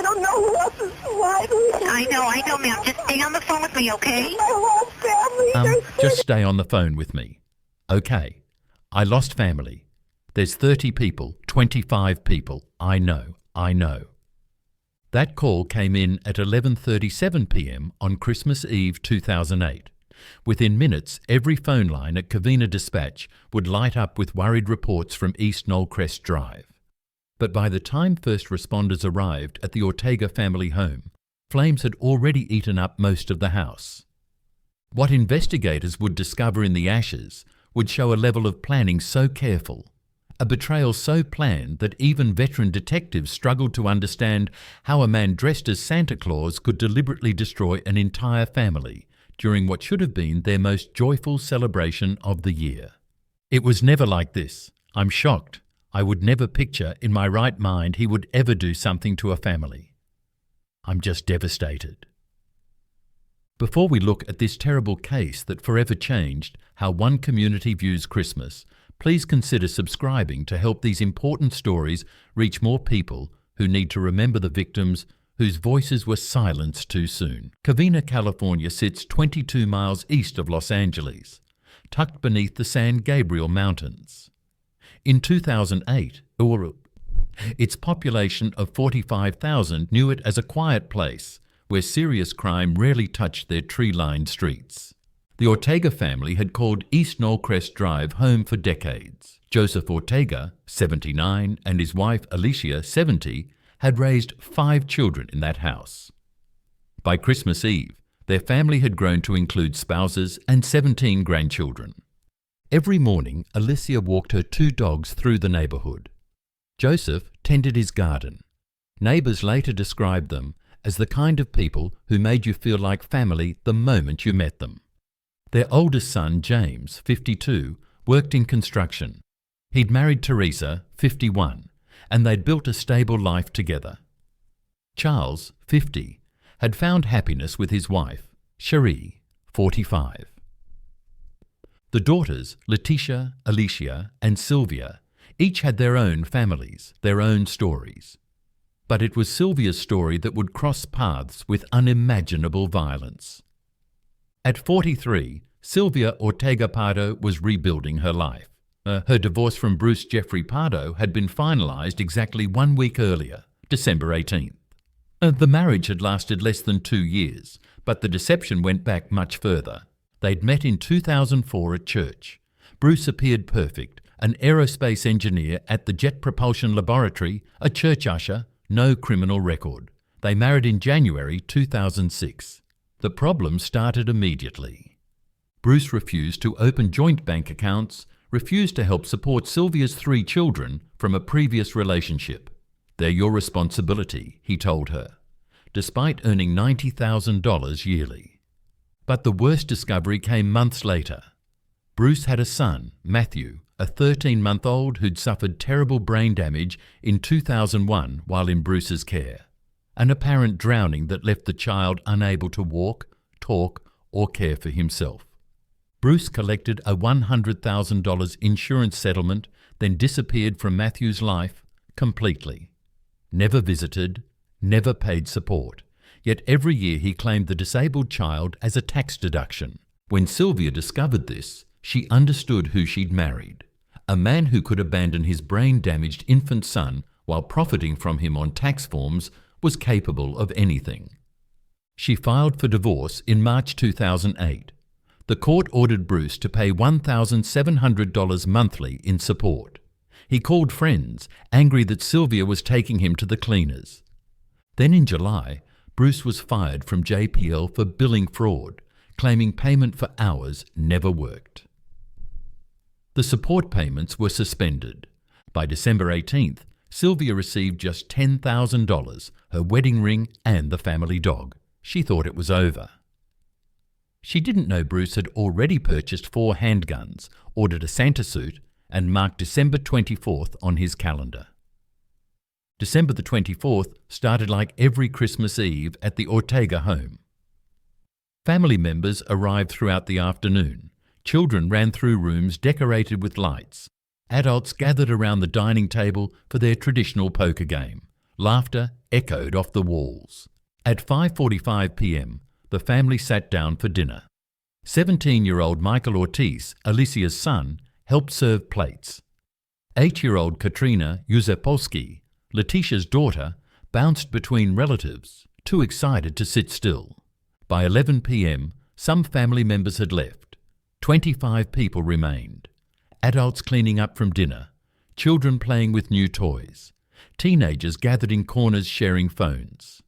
don't know who else is alive. I know, ma'am. Just stay on the phone with me, okay? My whole family. Just stay on the phone with me. Okay. I lost family. There's 30 people, 25 people. I know. That call came in at 11:37 p.m. on Christmas Eve 2008. Within minutes, every phone line at Covina Dispatch would light up with worried reports from East Knollcrest Drive. But by the time first responders arrived at the Ortega family home, flames had already eaten up most of the house. What investigators would discover in the ashes would show a level of planning so careful, a betrayal so planned that even veteran detectives struggled to understand how a man dressed as Santa Claus could deliberately destroy an entire family during what should have been their most joyful celebration of the year. It was never like this. I'm shocked. I would never picture in my right mind he would ever do something to a family. I'm just devastated. Before we look at this terrible case that forever changed how one community views Christmas, please consider subscribing to help these important stories reach more people who need to remember the victims whose voices were silenced too soon. Covina, California sits 22 miles east of Los Angeles, tucked beneath the San Gabriel Mountains. In 2008, its population of 45,000 knew it as a quiet place where serious crime rarely touched their tree-lined streets. The Ortega family had called East Knollcrest Drive home for decades. Joseph Ortega, 79, and his wife Alicia, 70, had raised 5 children in that house. By Christmas Eve, their family had grown to include spouses and 17 grandchildren. Every morning, Alicia walked her 2 dogs through the neighborhood. Joseph tended his garden. Neighbors later described them as the kind of people who made you feel like family the moment you met them. Their oldest son, James, 52, worked in construction. He'd married Teresa, 51, and they'd built a stable life together. Charles, 50, had found happiness with his wife, Cherie, 45. The daughters, Letitia, Alicia, and Sylvia, each had their own families, their own stories. But it was Sylvia's story that would cross paths with unimaginable violence. At 43, Sylvia Ortega Pardo was rebuilding her life. Her divorce from Bruce Jeffrey Pardo had been finalized exactly 1 week earlier, December 18th. The marriage had lasted less than 2 years, but the deception went back much further. They'd met in 2004 at church. Bruce appeared perfect, an aerospace engineer at the Jet Propulsion Laboratory, a church usher, no criminal record. They married in January 2006. The problem started immediately. Bruce refused to open joint bank accounts, refused to help support Sylvia's 3 children from a previous relationship. They're your responsibility, he told her, despite earning $90,000 yearly. But the worst discovery came months later. Bruce had a son, Matthew, a 13-month-old who'd suffered terrible brain damage in 2001 while in Bruce's care, an apparent drowning that left the child unable to walk, talk, or care for himself. Bruce collected a $100,000 insurance settlement, then disappeared from Matthew's life completely. Never visited, never paid support, yet every year he claimed the disabled child as a tax deduction. When Sylvia discovered this, she understood who she'd married. A man who could abandon his brain-damaged infant son while profiting from him on tax forms was capable of anything. She filed for divorce in March 2008. The court ordered Bruce to pay $1,700 monthly in support. He called friends, angry that Sylvia was taking him to the cleaners. Then in July, Bruce was fired from JPL for billing fraud, claiming payment for hours never worked. The support payments were suspended. By December 18th, Sylvia received just $10,000, her wedding ring and the family dog. She thought it was over. She didn't know Bruce had already purchased 4 handguns, ordered a Santa suit, and marked December 24th on his calendar. December the 24th started like every Christmas Eve at the Ortega home. Family members arrived throughout the afternoon. Children ran through rooms decorated with lights. Adults gathered around the dining table for their traditional poker game. Laughter echoed off the walls. At 5:45 p.m, the family sat down for dinner. 17-year-old Michael Ortiz, Alicia's son, helped serve plates. 8-year-old Katrina Yuzepolsky, Letitia's daughter, bounced between relatives, too excited to sit still. By 11 p.m, some family members had left. 25 people remained. Adults cleaning up from dinner, children playing with new toys, teenagers gathered in corners sharing phones.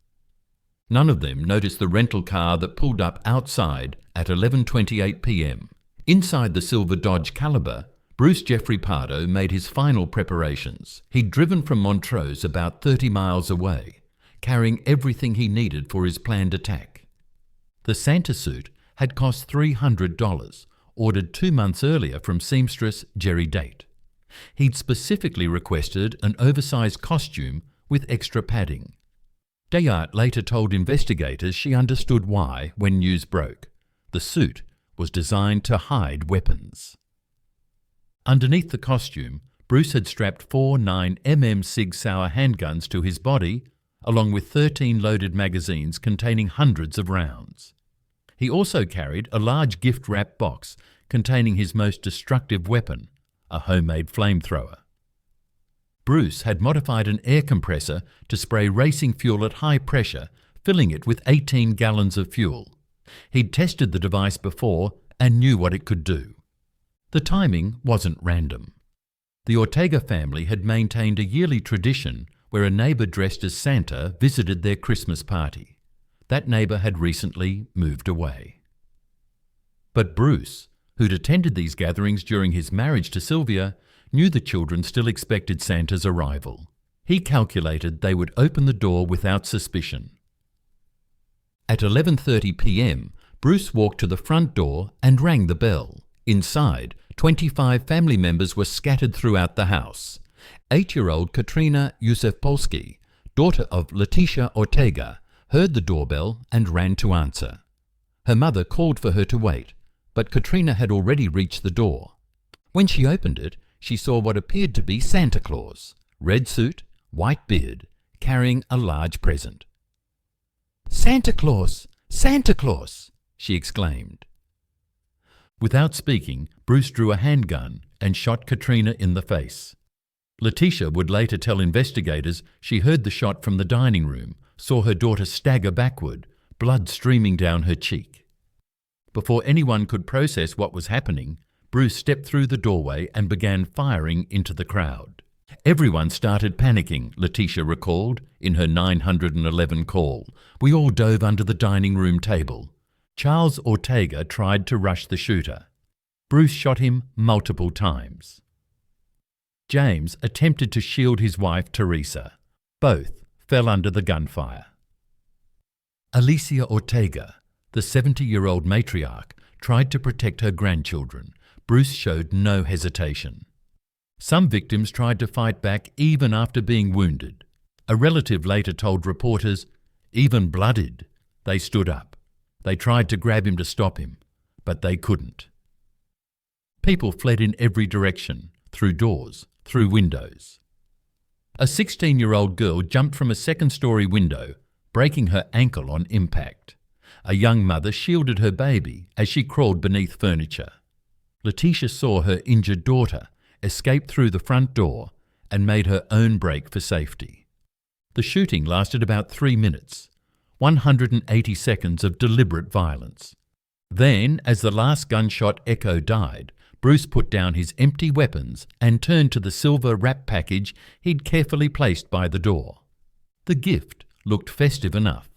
None of them noticed the rental car that pulled up outside at 11:28 p.m. Inside the silver Dodge Caliber, Bruce Jeffrey Pardo made his final preparations. He'd driven from Montrose about 30 miles away, carrying everything he needed for his planned attack. The Santa suit had cost $300, ordered 2 months earlier from seamstress Jerry Date. He'd specifically requested an oversized costume with extra padding. Dayart later told investigators she understood why when news broke. The suit was designed to hide weapons. Underneath the costume, Bruce had strapped 4 9mm Sig Sauer handguns to his body, along with 13 loaded magazines containing hundreds of rounds. He also carried a large gift-wrap box containing his most destructive weapon, a homemade flamethrower. Bruce had modified an air compressor to spray racing fuel at high pressure, filling it with 18 gallons of fuel. He'd tested the device before and knew what it could do. The timing wasn't random. The Ortega family had maintained a yearly tradition where a neighbour dressed as Santa visited their Christmas party. That neighbour had recently moved away. But Bruce, who'd attended these gatherings during his marriage to Sylvia, knew the children still expected Santa's arrival. He calculated they would open the door without suspicion. At 11:30 p.m, Bruce walked to the front door and rang the bell. Inside, 25 family members were scattered throughout the house. 8-year-old Katrina Yuzepolsky, daughter of Letitia Ortega, heard the doorbell and ran to answer. Her mother called for her to wait, but Katrina had already reached the door. When she opened it, she saw what appeared to be Santa Claus, red suit, white beard, carrying a large present. "Santa Claus! Santa Claus!" she exclaimed. Without speaking, Bruce drew a handgun and shot Katrina in the face. Letitia would later tell investigators she heard the shot from the dining room, saw her daughter stagger backward, blood streaming down her cheek. Before anyone could process what was happening, Bruce stepped through the doorway and began firing into the crowd. Everyone started panicking, Letitia recalled in her 911 call. We all dove under the dining room table. Charles Ortega tried to rush the shooter. Bruce shot him multiple times. James attempted to shield his wife, Teresa. Both fell under the gunfire. Alicia Ortega, the 70-year-old matriarch, tried to protect her grandchildren. Bruce showed no hesitation. Some victims tried to fight back even after being wounded. A relative later told reporters, even bloodied, they stood up. They tried to grab him to stop him, but they couldn't. People fled in every direction, through doors, through windows. A 16-year-old girl jumped from a second-story window, breaking her ankle on impact. A young mother shielded her baby as she crawled beneath furniture. Letitia saw her injured daughter escape through the front door and made her own break for safety. The shooting lasted about 3 minutes, 180 seconds of deliberate violence. Then, as the last gunshot echo died, Bruce put down his empty weapons and turned to the silver wrap package he'd carefully placed by the door. The gift looked festive enough,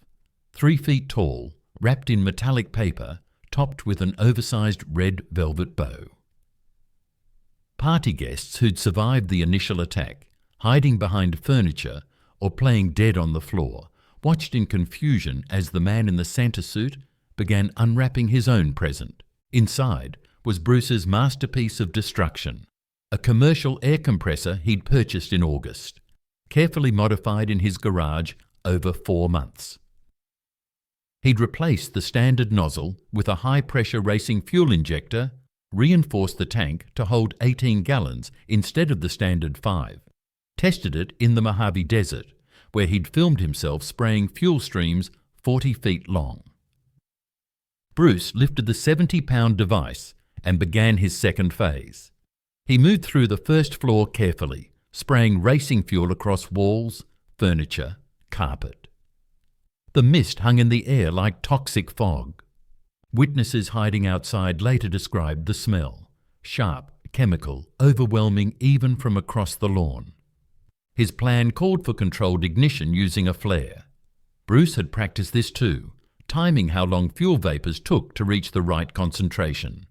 3 feet tall, wrapped in metallic paper, topped with an oversized red velvet bow. Party guests who'd survived the initial attack, hiding behind furniture or playing dead on the floor, watched in confusion as the man in the Santa suit began unwrapping his own present. Inside was Bruce's masterpiece of destruction, a commercial air compressor he'd purchased in August, carefully modified in his garage over 4 months. He'd replaced the standard nozzle with a high-pressure racing fuel injector, reinforced the tank to hold 18 gallons instead of the standard 5, tested it in the Mojave Desert, where he'd filmed himself spraying fuel streams 40 feet long. Bruce lifted the 70-pound device and began his second phase. He moved through the first floor carefully, spraying racing fuel across walls, furniture, carpet. The mist hung in the air like toxic fog. Witnesses hiding outside later described the smell, sharp, chemical, overwhelming even from across the lawn. His plan called for controlled ignition using a flare. Bruce had practiced this too, timing how long fuel vapours took to reach the right concentration.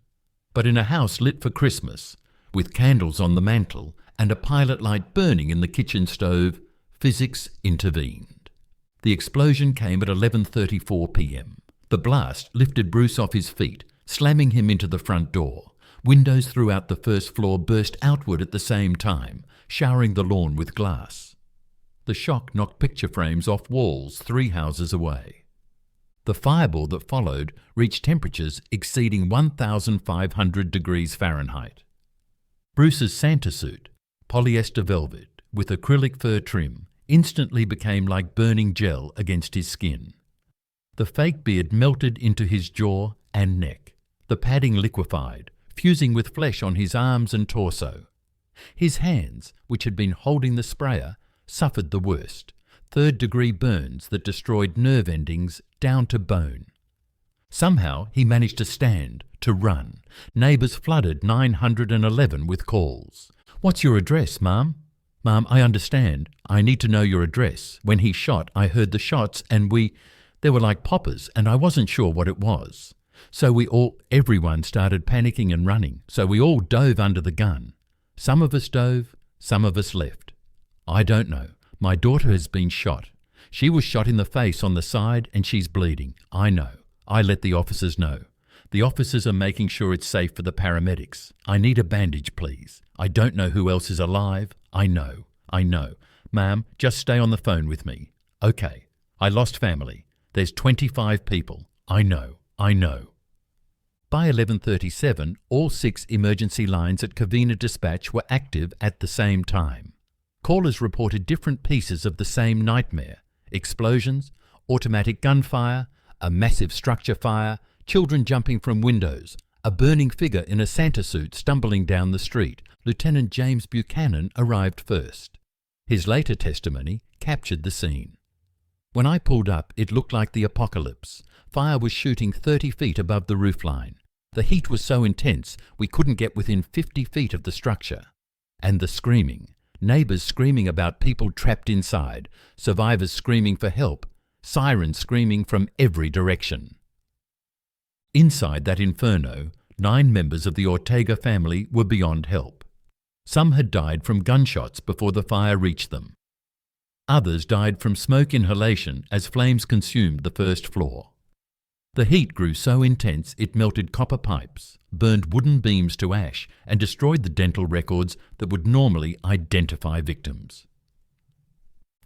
But in a house lit for Christmas, with candles on the mantel and a pilot light burning in the kitchen stove, physics intervened. The explosion came at 11:34 p.m. The blast lifted Bruce off his feet, slamming him into the front door. Windows throughout the first floor burst outward at the same time, showering the lawn with glass. The shock knocked picture frames off walls 3 houses away. The fireball that followed reached temperatures exceeding 1,500 degrees Fahrenheit. Bruce's Santa suit, polyester velvet with acrylic fur trim, instantly became like burning gel against his skin. The fake beard melted into his jaw and neck. The padding liquefied, fusing with flesh on his arms and torso. His hands, which had been holding the sprayer, suffered the worst, third-degree burns that destroyed nerve endings down to bone. Somehow he managed to stand, to run. Neighbours flooded 911 with calls. "What's your address, Mum?" "Mum, I understand. I need to know your address. When he shot, I heard the shots and they were like poppers and I wasn't sure what it was. So everyone started panicking and running. So we all dove under the gun. Some of us dove, some of us left. I don't know. My daughter has been shot. She was shot in the face on the side and she's bleeding. I know. I let the officers know. The officers are making sure it's safe for the paramedics. I need a bandage, please. I don't know who else is alive. I know. Ma'am, just stay on the phone with me. Okay. I lost family. There's 25 people. I know. By 11:37, all 6 emergency lines at Covina Dispatch were active at the same time. Callers reported different pieces of the same nightmare: explosions, automatic gunfire, a massive structure fire, children jumping from windows, a burning figure in a Santa suit stumbling down the street. Lieutenant James Buchanan arrived first. His later testimony captured the scene. "When I pulled up, it looked like the apocalypse. Fire was shooting 30 feet above the roofline. The heat was so intense we couldn't get within 50 feet of the structure. And the screaming. Neighbours screaming about people trapped inside, survivors screaming for help, sirens screaming from every direction." Inside that inferno, 9 members of the Ortega family were beyond help. Some had died from gunshots before the fire reached them. Others died from smoke inhalation as flames consumed the first floor. The heat grew so intense it melted copper pipes, burned wooden beams to ash, and destroyed the dental records that would normally identify victims.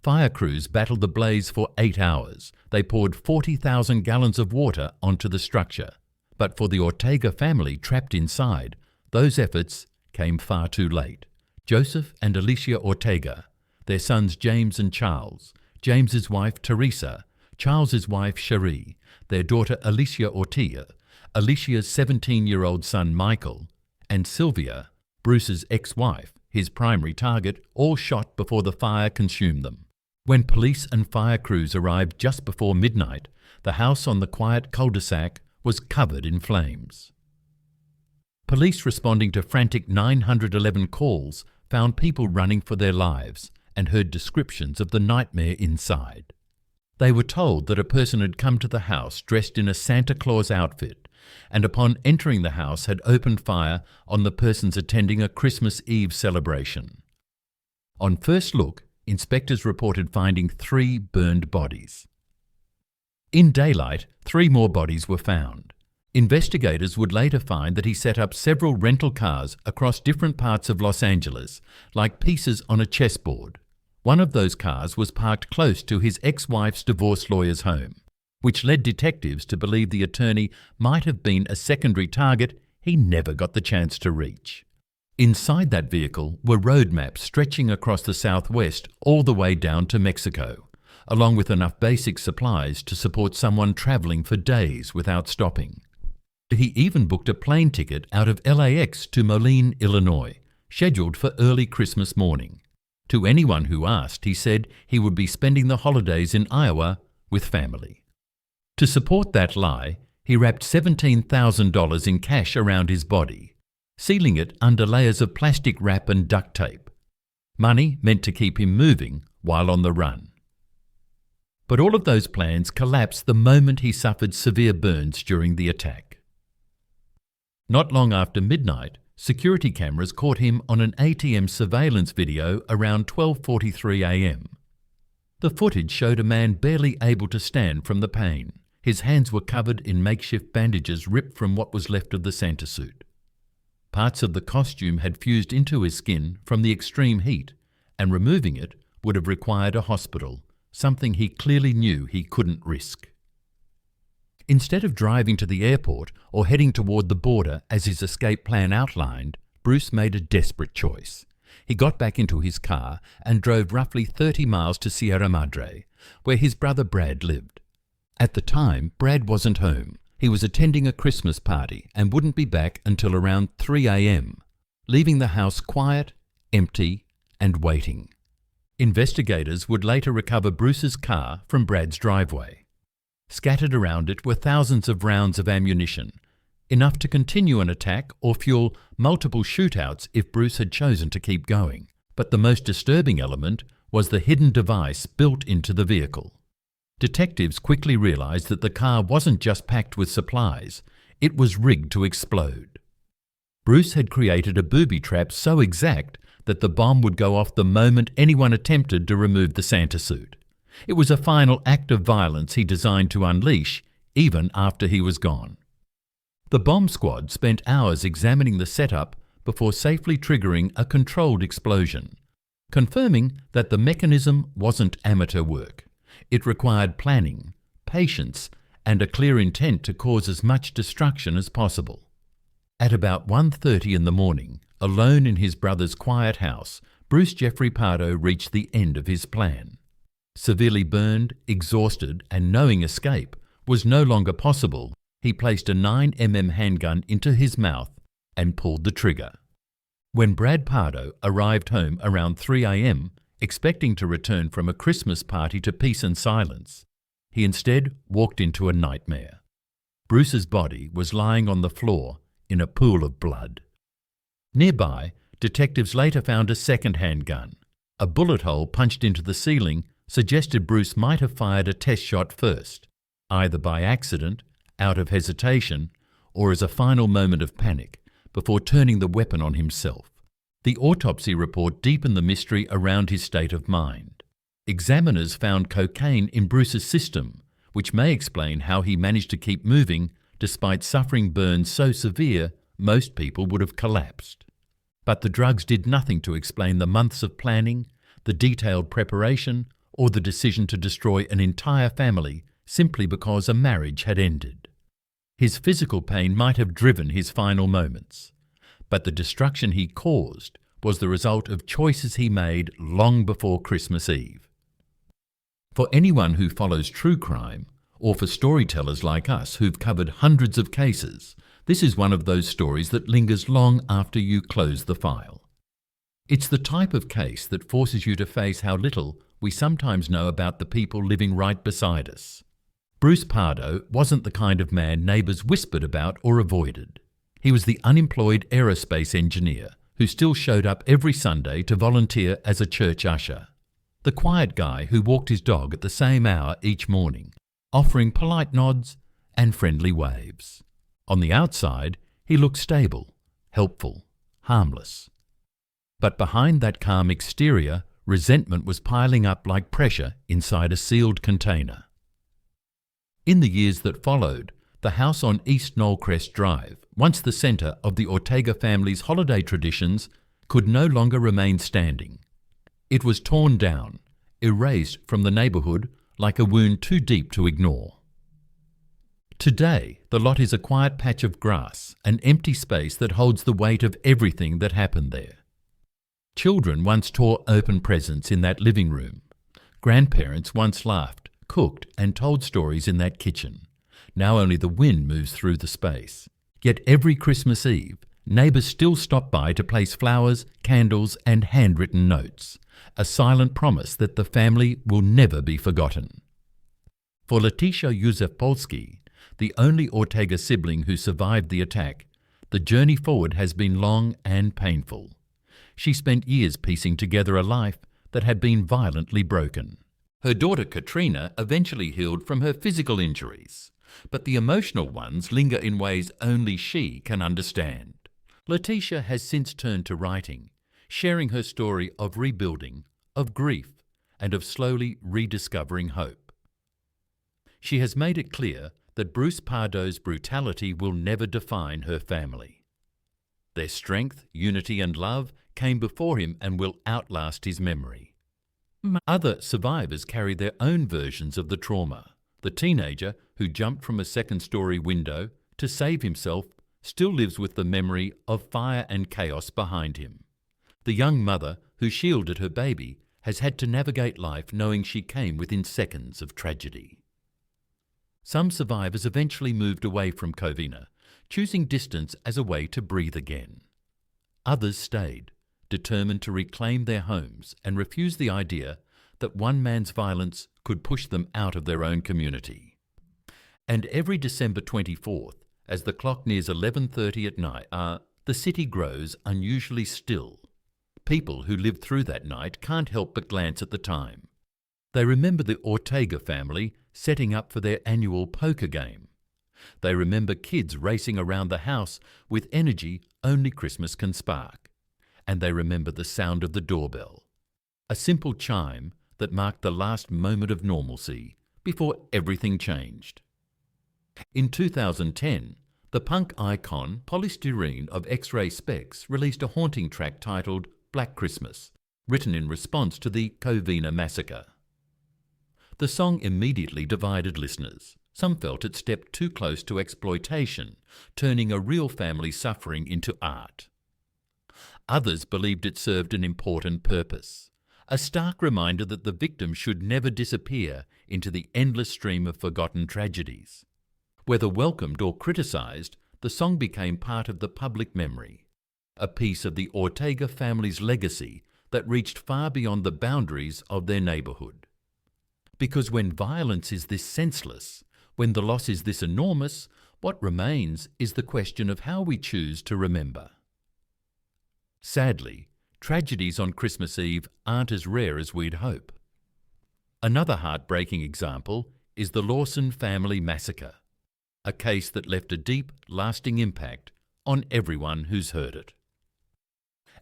Fire crews battled the blaze for 8 hours. They poured 40,000 gallons of water onto the structure. But for the Ortega family trapped inside, those efforts came far too late. Joseph and Alicia Ortega, their sons James and Charles, James's wife Teresa, Charles's wife Cherie, their daughter Alicia Ortega, Alicia's 17-year-old son Michael, and Sylvia, Bruce's ex-wife, his primary target, all shot before the fire consumed them. When police and fire crews arrived just before midnight, the house on the quiet cul-de-sac was covered in flames. Police responding to frantic 911 calls found people running for their lives and heard descriptions of the nightmare inside. They were told that a person had come to the house dressed in a Santa Claus outfit and upon entering the house had opened fire on the persons attending a Christmas Eve celebration. On first look, inspectors reported finding 3 burned bodies. In daylight, 3 more bodies were found. Investigators would later find that he set up several rental cars across different parts of Los Angeles, like pieces on a chessboard. One of those cars was parked close to his ex-wife's divorce lawyer's home, which led detectives to believe the attorney might have been a secondary target he never got the chance to reach. Inside that vehicle were road maps stretching across the southwest all the way down to Mexico, along with enough basic supplies to support someone travelling for days without stopping. He even booked a plane ticket out of LAX to Moline, Illinois, scheduled for early Christmas morning. To anyone who asked, he said he would be spending the holidays in Iowa with family. To support that lie, he wrapped $17,000 in cash around his body, sealing it under layers of plastic wrap and duct tape. Money meant to keep him moving while on the run. But all of those plans collapsed the moment he suffered severe burns during the attack. Not long after midnight, security cameras caught him on an ATM surveillance video around 12:43 a.m. The footage showed a man barely able to stand from the pain. His hands were covered in makeshift bandages ripped from what was left of the Santa suit. Parts of the costume had fused into his skin from the extreme heat, and removing it would have required a hospital, something he clearly knew he couldn't risk. Instead of driving to the airport or heading toward the border as his escape plan outlined, Bruce made a desperate choice. He got back into his car and drove roughly 30 miles to Sierra Madre, where his brother Brad lived. At the time, Brad wasn't home. He was attending a Christmas party and wouldn't be back until around 3 a.m., leaving the house quiet, empty, and waiting. Investigators would later recover Bruce's car from Brad's driveway. Scattered around it were thousands of rounds of ammunition, enough to continue an attack or fuel multiple shootouts if Bruce had chosen to keep going. But the most disturbing element was the hidden device built into the vehicle. Detectives quickly realized that the car wasn't just packed with supplies, it was rigged to explode. Bruce had created a booby trap so exact that the bomb would go off the moment anyone attempted to remove the Santa suit. It was a final act of violence he designed to unleash even after he was gone. The bomb squad spent hours examining the setup before safely triggering a controlled explosion, confirming that the mechanism wasn't amateur work. It required planning, patience, and a clear intent to cause as much destruction as possible. At about 1:30 in the morning, alone in his brother's quiet house, Bruce Jeffrey Pardo reached the end of his plan. Severely burned, exhausted, and knowing escape was no longer possible, he placed a 9mm handgun into his mouth and pulled the trigger. When Brad Pardo arrived home around 3 a.m., expecting to return from a Christmas party to peace and silence, he instead walked into a nightmare. Bruce's body was lying on the floor in a pool of blood. Nearby, detectives later found a second handgun. A bullet hole punched into the ceiling suggested Bruce might have fired a test shot first, either by accident, out of hesitation, or as a final moment of panic, before turning the weapon on himself. The autopsy report deepened the mystery around his state of mind. Examiners found cocaine in Bruce's system, which may explain how he managed to keep moving despite suffering burns so severe most people would have collapsed. But the drugs did nothing to explain the months of planning, the detailed preparation, or the decision to destroy an entire family simply because a marriage had ended. His physical pain might have driven his final moments, but the destruction he caused was the result of choices he made long before Christmas Eve. For anyone who follows true crime, or for storytellers like us who've covered hundreds of cases, this is one of those stories that lingers long after you close the file. It's the type of case that forces you to face how little we sometimes know about the people living right beside us. Bruce Pardo wasn't the kind of man neighbours whispered about or avoided. He was the unemployed aerospace engineer who still showed up every Sunday to volunteer as a church usher. The quiet guy who walked his dog at the same hour each morning, offering polite nods and friendly waves. On the outside, he looked stable, helpful, harmless. But behind that calm exterior, resentment was piling up like pressure inside a sealed container. In the years that followed, the house on East Knollcrest Drive, once the centre of the Ortega family's holiday traditions, could no longer remain standing. It was torn down, erased from the neighbourhood like a wound too deep to ignore. Today, the lot is a quiet patch of grass, an empty space that holds the weight of everything that happened there. Children once tore open presents in that living room. Grandparents once laughed, cooked and told stories in that kitchen. Now only the wind moves through the space. Yet every Christmas Eve, neighbours still stop by to place flowers, candles and handwritten notes, a silent promise that the family will never be forgotten. For Letitia Józef-Polski, the only Ortega sibling who survived the attack, the journey forward has been long and painful. She spent years piecing together a life that had been violently broken. Her daughter Katrina eventually healed from her physical injuries, but the emotional ones linger in ways only she can understand. Letitia has since turned to writing, sharing her story of rebuilding, of grief, and of slowly rediscovering hope. She has made it clear that Bruce Pardo's brutality will never define her family. Their strength, unity and love came before him and will outlast his memory. Other survivors carry their own versions of the trauma. The teenager who jumped from a second-story window to save himself still lives with the memory of fire and chaos behind him. The young mother who shielded her baby has had to navigate life knowing she came within seconds of tragedy. Some survivors eventually moved away from Covina, choosing distance as a way to breathe again. Others stayed, determined to reclaim their homes and refuse the idea that one man's violence could push them out of their own community. And every December 24th, as the clock nears 11:30 at night, the city grows unusually still. People who lived through that night can't help but glance at the time. They remember the Ortega family setting up for their annual poker game. They remember kids racing around the house with energy only Christmas can spark. And they remember the sound of the doorbell, a simple chime that marked the last moment of normalcy before everything changed. In 2010, the punk icon Polystyrene of X-Ray Specs released a haunting track titled Black Christmas, written in response to the Covina massacre. The song immediately divided listeners. Some felt it stepped too close to exploitation, turning a real family suffering into art. Others believed it served an important purpose, a stark reminder that the victim should never disappear into the endless stream of forgotten tragedies. Whether welcomed or criticised, the song became part of the public memory, a piece of the Ortega family's legacy that reached far beyond the boundaries of their neighbourhood. Because when violence is this senseless, when the loss is this enormous, what remains is the question of how we choose to remember. Sadly, tragedies on Christmas Eve aren't as rare as we'd hope. Another heartbreaking example is the Lawson family massacre, a case that left a deep, lasting impact on everyone who's heard it.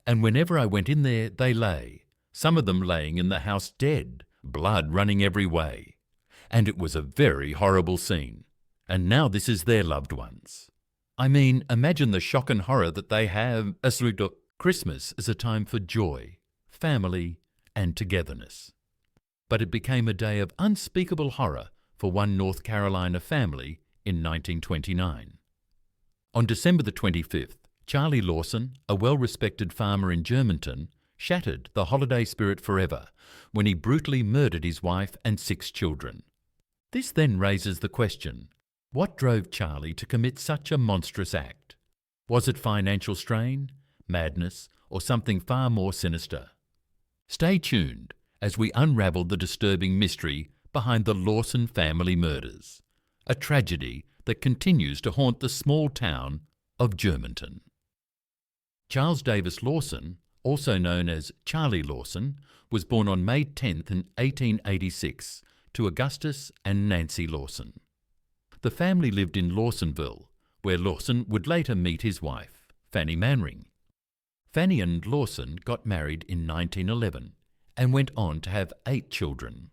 And whenever I went in there, they lay, some of them laying in the house dead, blood running every way. And it was a very horrible scene. And now this is their loved ones. I mean, imagine the shock and horror that they have as Christmas is a time for joy, family, and togetherness. But it became a day of unspeakable horror for one North Carolina family in 1929. On December the 25th, Charlie Lawson, a well-respected farmer in Germantown, shattered the holiday spirit forever when he brutally murdered his wife and 6 children. This then raises the question, what drove Charlie to commit such a monstrous act? Was it financial strain, madness, or something far more sinister? Stay tuned as we unravel the disturbing mystery behind the Lawson family murders, a tragedy that continues to haunt the small town of Germantown. Charles Davis Lawson, also known as Charlie Lawson, was born on May 10th in 1886 to Augustus and Nancy Lawson. The family lived in Lawsonville, where Lawson would later meet his wife, Fanny Manring. Fanny and Lawson got married in 1911 and went on to have 8 children.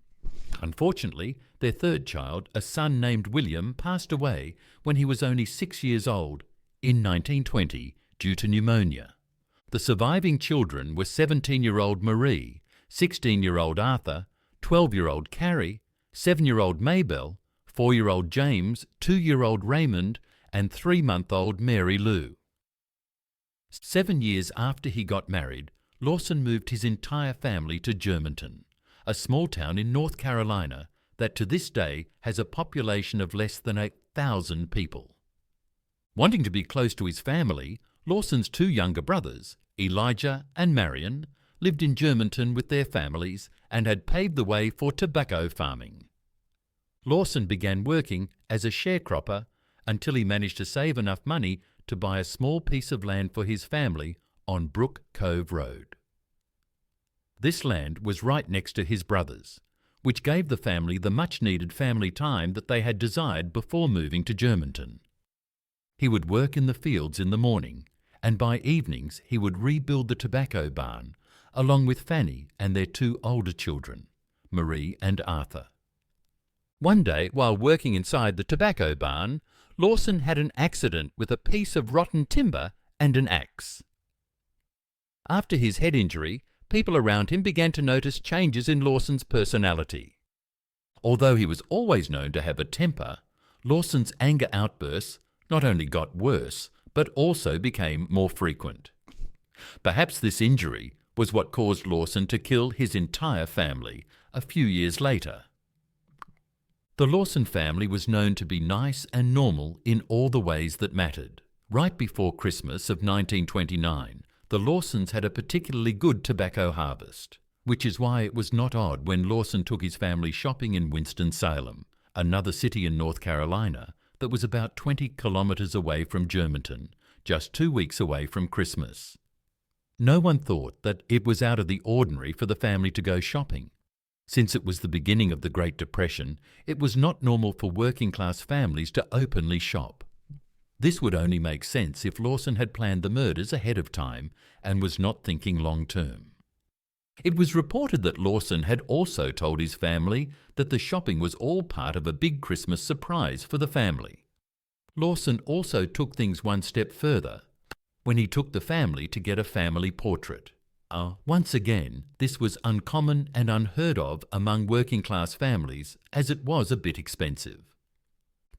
Unfortunately, their third child, a son named William, passed away when he was only 6 years old in 1920 due to pneumonia. The surviving children were 17-year-old Marie, 16-year-old Arthur, 12-year-old Carrie, 7-year-old Maybelle, 4-year-old James, 2-year-old Raymond, and 3-month-old Mary Lou. 7 years after he got married, Lawson moved his entire family to Germantown, a small town in North Carolina that to this day has a population of less than 1,000 people. Wanting to be close to his family, Lawson's two younger brothers, Elijah and Marion, lived in Germantown with their families and had paved the way for tobacco farming. Lawson began working as a sharecropper until he managed to save enough money to buy a small piece of land for his family on Brook Cove Road. This land was right next to his brother's, which gave the family the much-needed family time that they had desired before moving to Germantown. He would work in the fields in the morning, and by evenings he would rebuild the tobacco barn, along with Fanny and their two older children, Marie and Arthur. One day, while working inside the tobacco barn, Lawson had an accident with a piece of rotten timber and an axe. After his head injury, people around him began to notice changes in Lawson's personality. Although he was always known to have a temper, Lawson's anger outbursts not only got worse, but also became more frequent. Perhaps this injury was what caused Lawson to kill his entire family a few years later. The Lawson family was known to be nice and normal in all the ways that mattered. Right before Christmas of 1929, the Lawsons had a particularly good tobacco harvest, which is why it was not odd when Lawson took his family shopping in Winston-Salem, another city in North Carolina that was about 20 kilometres away from Germantown, just 2 weeks away from Christmas. No one thought that it was out of the ordinary for the family to go shopping. Since it was the beginning of the Great Depression, it was not normal for working-class families to openly shop. This would only make sense if Lawson had planned the murders ahead of time and was not thinking long-term. It was reported that Lawson had also told his family that the shopping was all part of a big Christmas surprise for the family. Lawson also took things one step further when he took the family to get a family portrait. Once again, this was uncommon and unheard of among working-class families, as it was a bit expensive.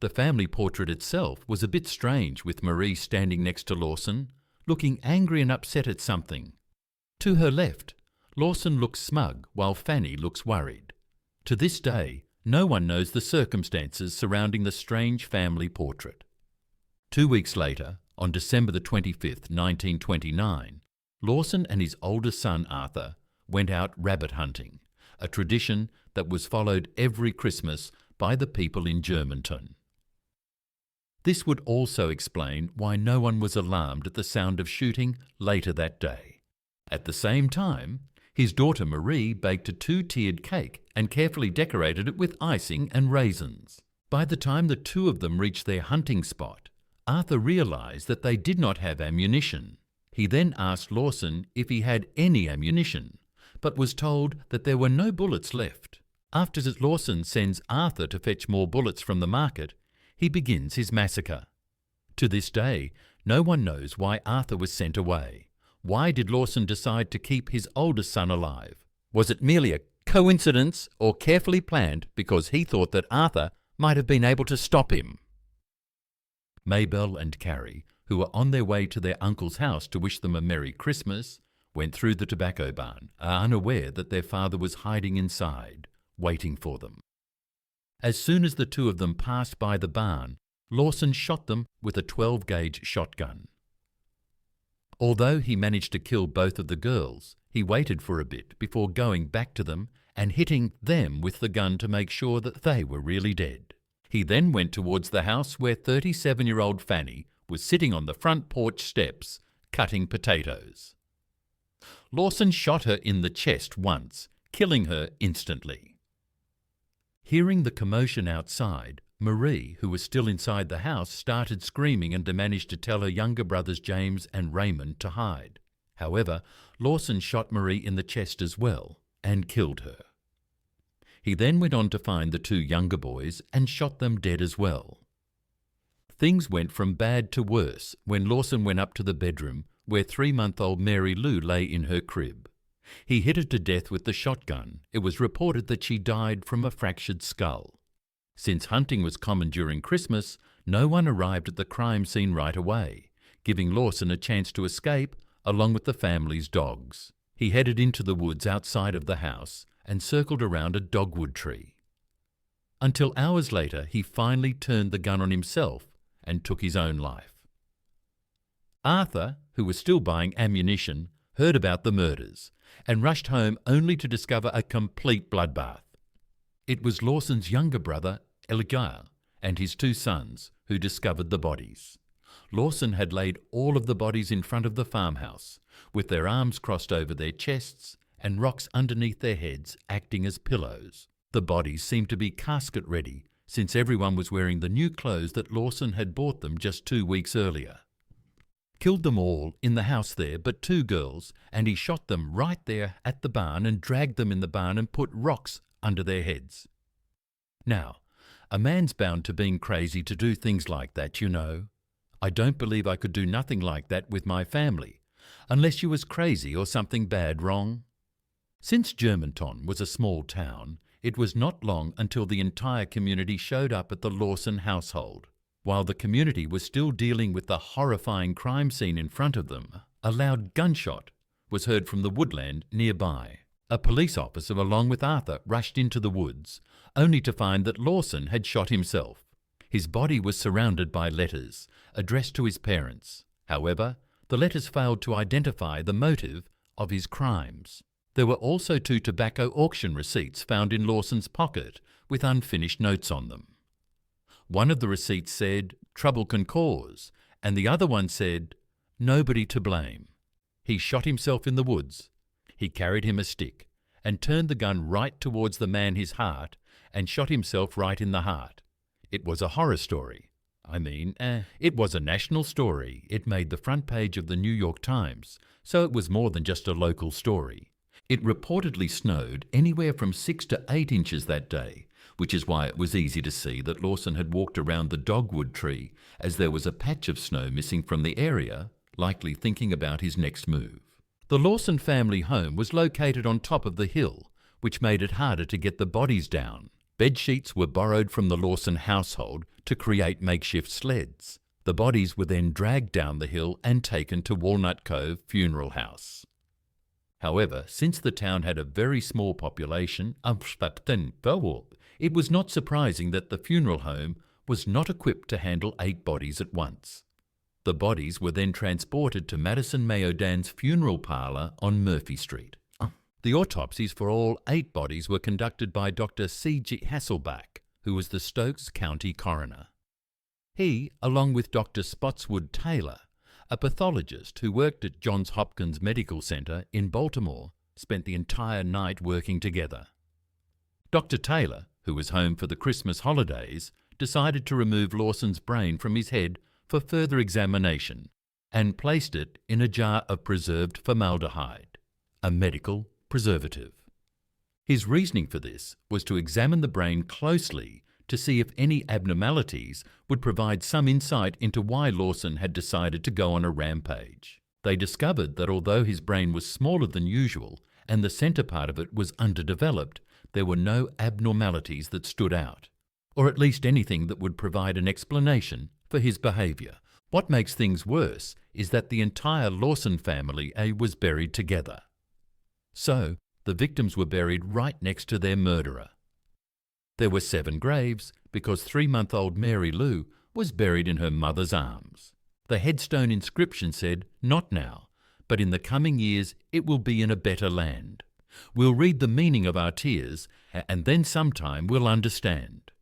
The family portrait itself was a bit strange, with Marie standing next to Lawson, looking angry and upset at something. To her left, Lawson looks smug while Fanny looks worried. To this day, no one knows the circumstances surrounding the strange family portrait. 2 weeks later, on December the 25th, 1929, Lawson and his oldest son Arthur went out rabbit hunting, a tradition that was followed every Christmas by the people in Germantown. This would also explain why no one was alarmed at the sound of shooting later that day. At the same time, his daughter Marie baked a 2-tiered cake and carefully decorated it with icing and raisins. By the time the two of them reached their hunting spot, Arthur realized that they did not have ammunition. He then asked Lawson if he had any ammunition, but was told that there were no bullets left. After Lawson sends Arthur to fetch more bullets from the market, he begins his massacre. To this day, no one knows why Arthur was sent away. Why did Lawson decide to keep his oldest son alive? Was it merely a coincidence or carefully planned because he thought that Arthur might have been able to stop him? Maybelle and Carrie, who were on their way to their uncle's house to wish them a Merry Christmas, went through the tobacco barn, unaware that their father was hiding inside, waiting for them. As soon as the two of them passed by the barn, Lawson shot them with a 12-gauge shotgun. Although he managed to kill both of the girls, he waited for a bit before going back to them and hitting them with the gun to make sure that they were really dead. He then went towards the house where 37-year-old Fanny was sitting on the front porch steps, cutting potatoes. Lawson shot her in the chest once, killing her instantly. Hearing the commotion outside, Marie, who was still inside the house, started screaming and managed to tell her younger brothers James and Raymond to hide. However, Lawson shot Marie in the chest as well and killed her. He then went on to find the two younger boys and shot them dead as well. Things went from bad to worse when Lawson went up to the bedroom where 3-month-old Mary Lou lay in her crib. He hit her to death with the shotgun. It was reported that she died from a fractured skull. Since hunting was common during Christmas, no one arrived at the crime scene right away, giving Lawson a chance to escape along with the family's dogs. He headed into the woods outside of the house and circled around a dogwood tree. Until hours later he finally turned the gun on himself and took his own life. Arthur, who was still buying ammunition, heard about the murders and rushed home only to discover a complete bloodbath. It was Lawson's younger brother, Ortega, and his 2 sons who discovered the bodies. Lawson had laid all of the bodies in front of the farmhouse, with their arms crossed over their chests and rocks underneath their heads acting as pillows. The bodies seemed to be casket-ready, since everyone was wearing the new clothes that Lawson had bought them just 2 weeks earlier. Killed them all in the house there but 2 girls, and he shot them right there at the barn and dragged them in the barn and put rocks under their heads. Now, a man's bound to being crazy to do things like that, you know. I don't believe I could do nothing like that with my family, unless you was crazy or something bad wrong. Since Germantown was a small town, it was not long until the entire community showed up at the Lawson household. While the community was still dealing with the horrifying crime scene in front of them, a loud gunshot was heard from the woodland nearby. A police officer along with Arthur rushed into the woods, only to find that Lawson had shot himself. His body was surrounded by letters addressed to his parents. However, the letters failed to identify the motive of his crimes. There were also 2 tobacco auction receipts found in Lawson's pocket with unfinished notes on them. One of the receipts said, "Trouble can cause," and the other one said, "Nobody to blame." He shot himself in the woods. He carried him a stick and turned the gun right towards the man his heart and shot himself right in the heart. It was a horror story. It was a national story. It made the front page of the New York Times, so it was more than just a local story. It reportedly snowed anywhere from 6 to 8 inches that day, which is why it was easy to see that Lawson had walked around the dogwood tree, as there was a patch of snow missing from the area, likely thinking about his next move. The Lawson family home was located on top of the hill, which made it harder to get the bodies down. Bed sheets were borrowed from the Lawson household to create makeshift sleds. The bodies were then dragged down the hill and taken to Walnut Cove Funeral House. However, since the town had a very small population, it was not surprising that the funeral home was not equipped to handle 8 bodies at once. The bodies were then transported to Madison Mayodan's funeral parlour on Murphy Street. The autopsies for all 8 bodies were conducted by Dr. C.G. Hasselbach, who was the Stokes County coroner. He, along with Dr. Spotswood Taylor, a pathologist who worked at Johns Hopkins Medical Center in Baltimore, spent the entire night working together. Dr. Taylor, who was home for the Christmas holidays, decided to remove Lawson's brain from his head for further examination and placed it in a jar of preserved formaldehyde, a medical preservative. His reasoning for this was to examine the brain closely to see if any abnormalities would provide some insight into why Lawson had decided to go on a rampage. They discovered that although his brain was smaller than usual and the center part of it was underdeveloped, there were no abnormalities that stood out, or at least anything that would provide an explanation for his behavior. What makes things worse is that the entire Lawson family was buried together. So, the victims were buried right next to their murderer. There were 7 graves because 3-month-old Mary Lou was buried in her mother's arms. The headstone inscription said, "Not now, but in the coming years it will be in a better land. We'll read the meaning of our tears, and then sometime we'll understand."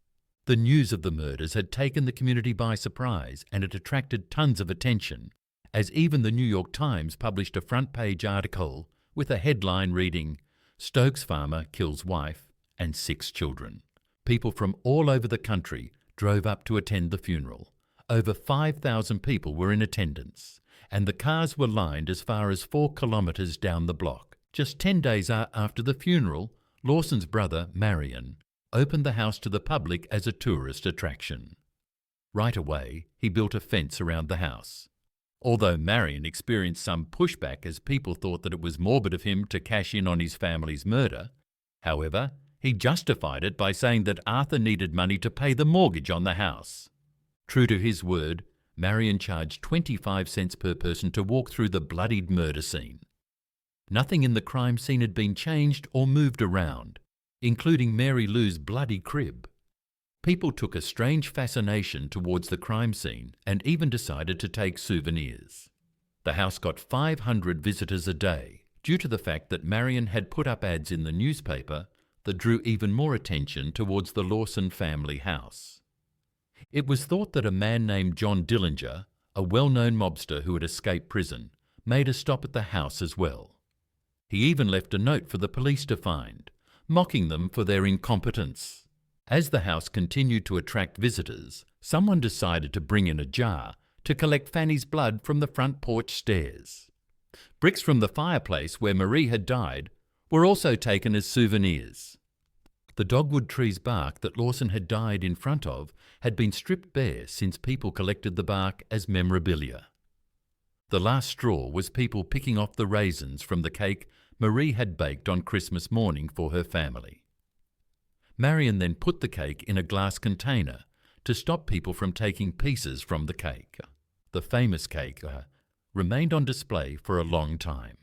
The news of the murders had taken the community by surprise, and it attracted tons of attention, as even the New York Times published a front-page article with a headline reading, "Stokes Farmer Kills Wife and 6 Children." People from all over the country drove up to attend the funeral. Over 5,000 people were in attendance, and the cars were lined as far as 4 kilometres down the block. Just 10 days after the funeral, Lawson's brother, Marion, opened the house to the public as a tourist attraction. Right away, he built a fence around the house. Although Marion experienced some pushback as people thought that it was morbid of him to cash in on his family's murder, however, he justified it by saying that Arthur needed money to pay the mortgage on the house. True to his word, Marion charged 25 cents per person to walk through the bloodied murder scene. Nothing in the crime scene had been changed or moved around, including Mary Lou's bloody crib. People took a strange fascination towards the crime scene and even decided to take souvenirs. The house got 500 visitors a day due to the fact that Marion had put up ads in the newspaper that drew even more attention towards the Lawson family house. It was thought that a man named John Dillinger, a well-known mobster who had escaped prison, made a stop at the house as well. He even left a note for the police to find, mocking them for their incompetence. As the house continued to attract visitors, someone decided to bring in a jar to collect Fanny's blood from the front porch stairs. Bricks from the fireplace where Marie had died were also taken as souvenirs. The dogwood tree's bark that Lawson had died in front of had been stripped bare since people collected the bark as memorabilia. The last straw was people picking off the raisins from the cake Marie had baked on Christmas morning for her family. Marion then put the cake in a glass container to stop people from taking pieces from the cake. The famous cake remained on display for a long time.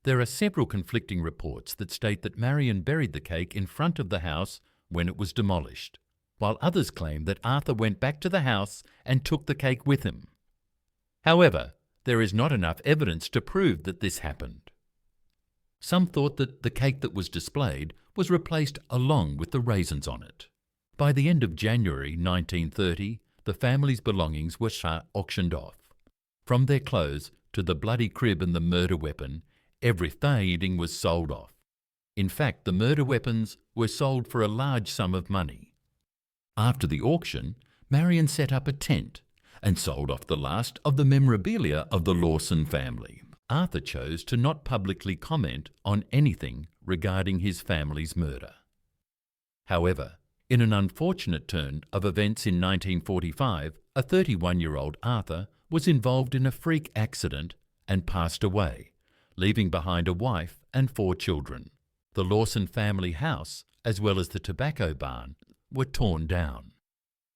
There are several conflicting reports that state that Marion buried the cake in front of the house when it was demolished, while others claim that Arthur went back to the house and took the cake with him. However, there is not enough evidence to prove that this happened. Some thought that the cake that was displayed was replaced along with the raisins on it. By the end of January 1930, the family's belongings were auctioned off. From their clothes to the bloody crib and the murder weapon, everything was sold off. In fact, the murder weapons were sold for a large sum of money. After the auction, Marion set up a tent and sold off the last of the memorabilia of the Lawson family. Arthur chose to not publicly comment on anything regarding his family's murder. However, in an unfortunate turn of events in 1945, a 31-year-old Arthur was involved in a freak accident and passed away, leaving behind a wife and 4 children. The Lawson family house, as well as the tobacco barn, were torn down.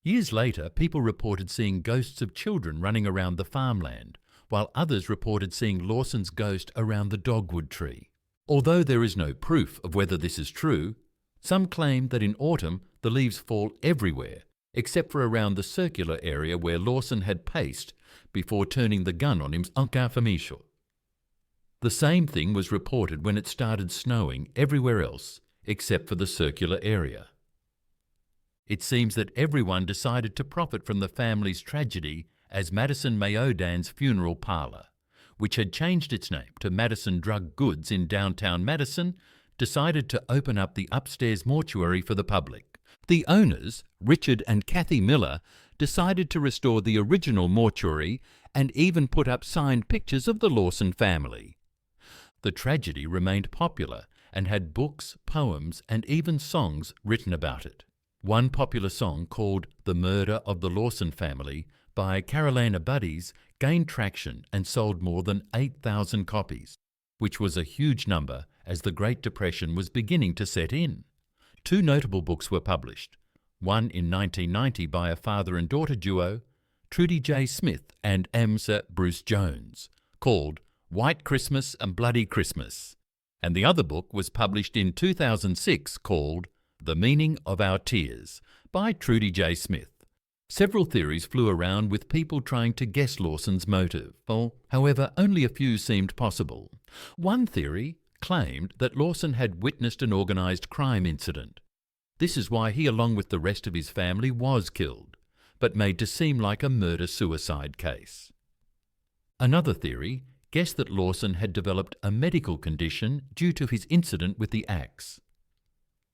Years later, people reported seeing ghosts of children running around the farmland, while others reported seeing Lawson's ghost around the dogwood tree. Although there is no proof of whether this is true, some claim that in autumn the leaves fall everywhere, except for around the circular area where Lawson had paced before turning the gun on him en confirmation. The same thing was reported when it started snowing everywhere else, except for the circular area. It seems that everyone decided to profit from the family's tragedy as Madison Mayodan's funeral parlour, which had changed its name to Madison Drug Goods in downtown Madison, decided to open up the upstairs mortuary for the public. The owners, Richard and Kathy Miller, decided to restore the original mortuary and even put up signed pictures of the Lawson family. The tragedy remained popular and had books, poems, and even songs written about it. One popular song called The Murder of the Lawson Family by Carolina Buddies gained traction and sold more than 8,000 copies, which was a huge number as the Great Depression was beginning to set in. 2 notable books were published, one in 1990 by a father and daughter duo, Trudy J. Smith and Amsa Bruce Jones, called White Christmas and Bloody Christmas, and the other book was published in 2006 called The Meaning of Our Tears by Trudy J. Smith. Several theories flew around with people trying to guess Lawson's motive. However, only a few seemed possible. One theory claimed that Lawson had witnessed an organised crime incident. This is why he, along with the rest of his family, was killed, but made to seem like a murder-suicide case. Another theory guessed that Lawson had developed a medical condition due to his incident with the axe.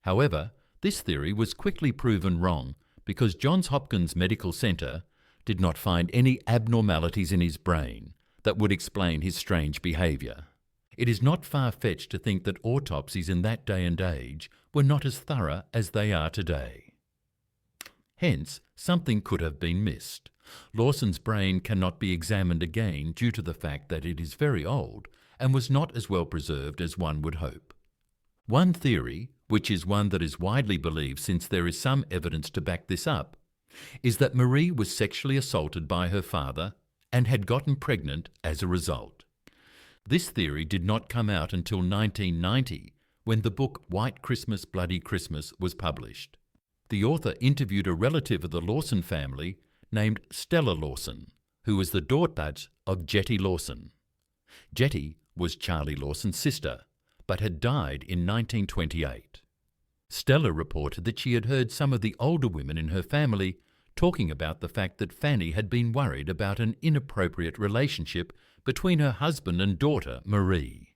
However, this theory was quickly proven wrong because Johns Hopkins Medical Center did not find any abnormalities in his brain that would explain his strange behavior. It is not far-fetched to think that autopsies in that day and age were not as thorough as they are today. Hence, something could have been missed. Lawson's brain cannot be examined again due to the fact that it is very old and was not as well preserved as one would hope. One theory, which is one that is widely believed since there is some evidence to back this up, is that Marie was sexually assaulted by her father and had gotten pregnant as a result. This theory did not come out until 1990, when the book White Christmas, Bloody Christmas was published. The author interviewed a relative of the Lawson family named Stella Lawson, who was the daughter of Jetty Lawson. Jetty was Charlie Lawson's sister, but had died in 1928. Stella reported that she had heard some of the older women in her family talking about the fact that Fanny had been worried about an inappropriate relationship between her husband and daughter, Marie.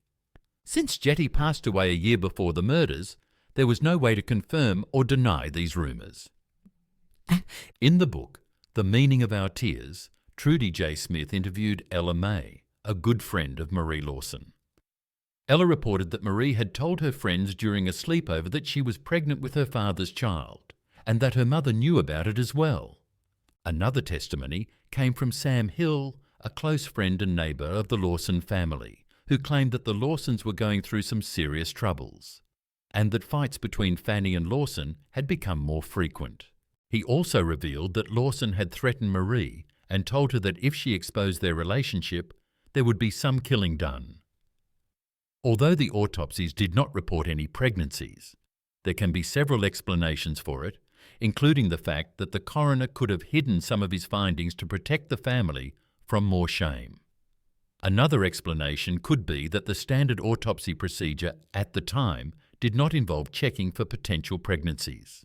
Since Jetty passed away a year before the murders, there was no way to confirm or deny these rumours. In the book, The Meaning of Our Tears, Trudy J. Smith interviewed Ella May, a good friend of Marie Lawson. Ella reported that Marie had told her friends during a sleepover that she was pregnant with her father's child, and that her mother knew about it as well. Another testimony came from Sam Hill, a close friend and neighbour of the Lawson family, who claimed that the Lawsons were going through some serious troubles, and that fights between Fanny and Lawson had become more frequent. He also revealed that Lawson had threatened Marie and told her that if she exposed their relationship, there would be some killing done. Although the autopsies did not report any pregnancies, there can be several explanations for it, including the fact that the coroner could have hidden some of his findings to protect the family from more shame. Another explanation could be that the standard autopsy procedure at the time did not involve checking for potential pregnancies.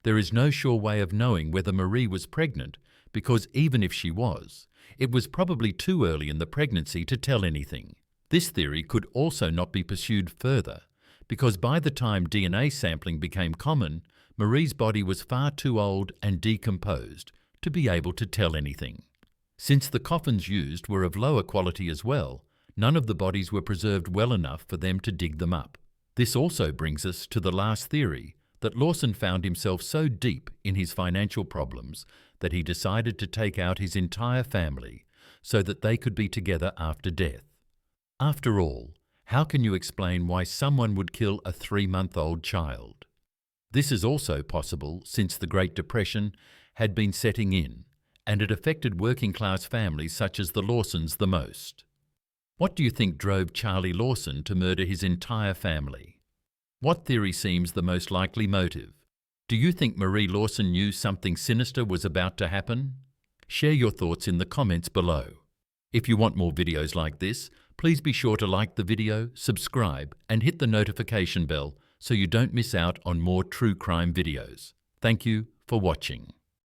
There is no sure way of knowing whether Marie was pregnant because even if she was, it was probably too early in the pregnancy to tell anything. This theory could also not be pursued further because by the time DNA sampling became common, Marie's body was far too old and decomposed to be able to tell anything. Since the coffins used were of lower quality as well, none of the bodies were preserved well enough for them to dig them up. This also brings us to the last theory, that Lawson found himself so deep in his financial problems that he decided to take out his entire family so that they could be together after death. After all, how can you explain why someone would kill a 3-month-old child? This is also possible since the Great Depression had been setting in, and it affected working-class families such as the Lawsons the most. What do you think drove Charlie Lawson to murder his entire family? What theory seems the most likely motive? Do you think Marie Lawson knew something sinister was about to happen? Share your thoughts in the comments below. If you want more videos like this, please be sure to like the video, subscribe, and hit the notification bell so you don't miss out on more true crime videos. Thank you for watching.